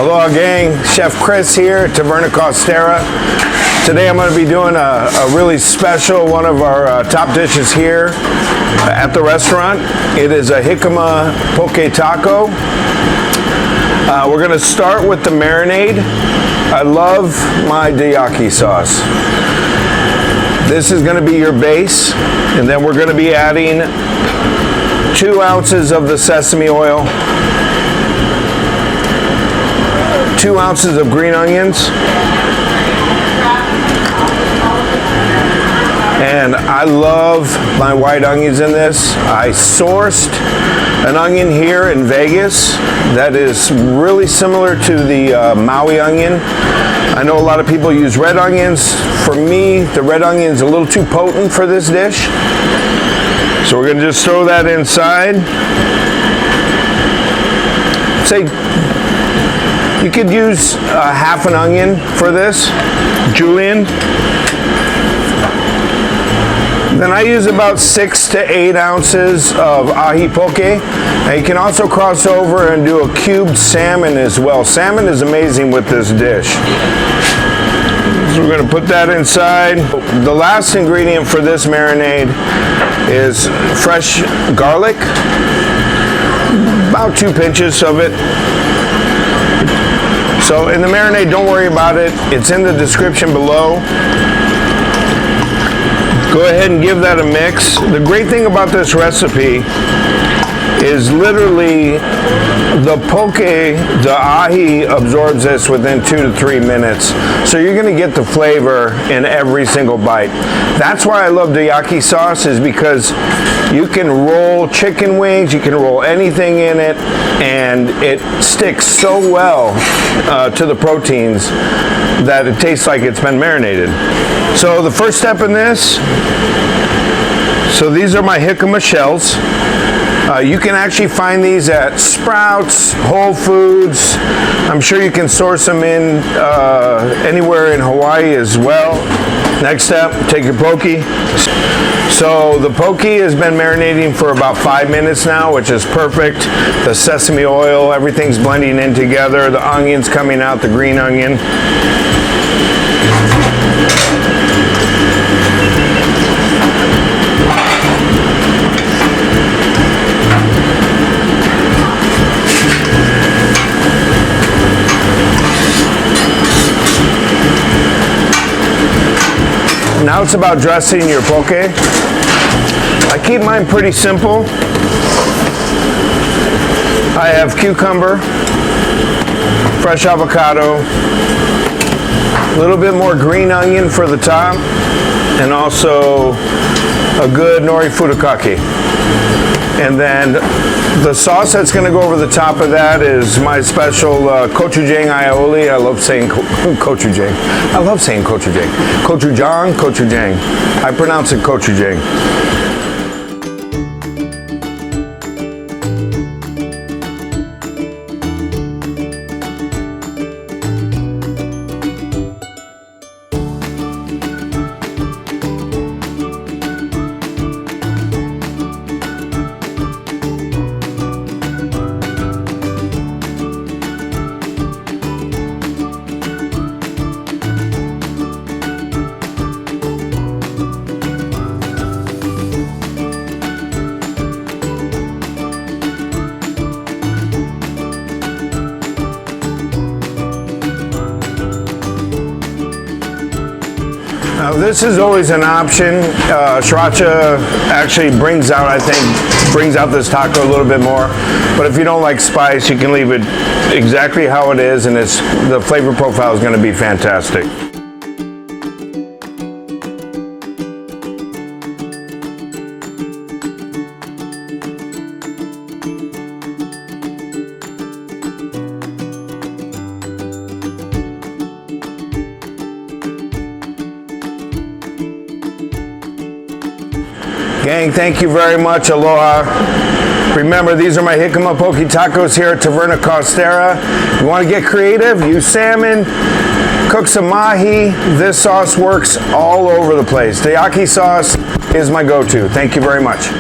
Aloha gang, Chef Chris here, Taverna Costera. Today I'm going to be doing a really special, one of our top dishes here at the restaurant. It is a Jicama poke taco. We're going to start with the marinade. I love my teriyaki sauce. This is going to be your base, and then we're going to be adding 2 ounces of the sesame oil, 2 ounces of green onions, and I love my white onions in this. I sourced an onion here in Vegas that is really similar to the Maui onion. I know a lot of people use red onions. For me, the red onion is a little too potent for this dish. So we're gonna just throw that inside. Say, you could use half an onion for this, julienne. Then I use about 6 to 8 ounces of ahi poke. Now you can also cross over and do a cubed salmon as well. Salmon is amazing with this dish. So we're going to put that inside. The last ingredient for this marinade is fresh garlic, about 2 pinches of it. So in the marinade, don't worry about it. It's in the description below. Go ahead and give that a mix. The great thing about this recipe is literally the poke, the ahi absorbs this within 2 to 3 minutes. So you're gonna get the flavor in every single bite. That's why I love teriyaki sauce, is because you can roll chicken wings, you can roll anything in it, and it sticks so well to the proteins that it tastes like it's been marinated. So the first step in this, so these are my Jicama shells. You can actually find these at Sprouts, Whole Foods. I'm sure you can source them in anywhere in Hawaii as well. Next step, take your poke. So the poke has been marinating for about 5 minutes now, which is perfect. The sesame oil, everything's blending in together. The onion's coming out, the green onion. Now it's about dressing your poke. I keep mine pretty simple. I have cucumber, fresh avocado, a little bit more green onion for the top, and also a good nori furikake. And then the sauce that's going to go over the top of that is my special gochujang aioli. I love saying gochujang. I love saying gochujang. Gochujang, gochujang. I pronounce it gochujang. Now this is always an option. Sriracha actually brings out this taco a little bit more. But if you don't like spice, you can leave it exactly how it is, and the flavor profile is going to be fantastic. Gang, thank you very much. Aloha. Remember, these are my Jicama poke tacos here at Taverna Costera. You want to get creative? Use salmon, cook some mahi. This sauce works all over the place. Teriyaki sauce is my go-to. Thank you very much.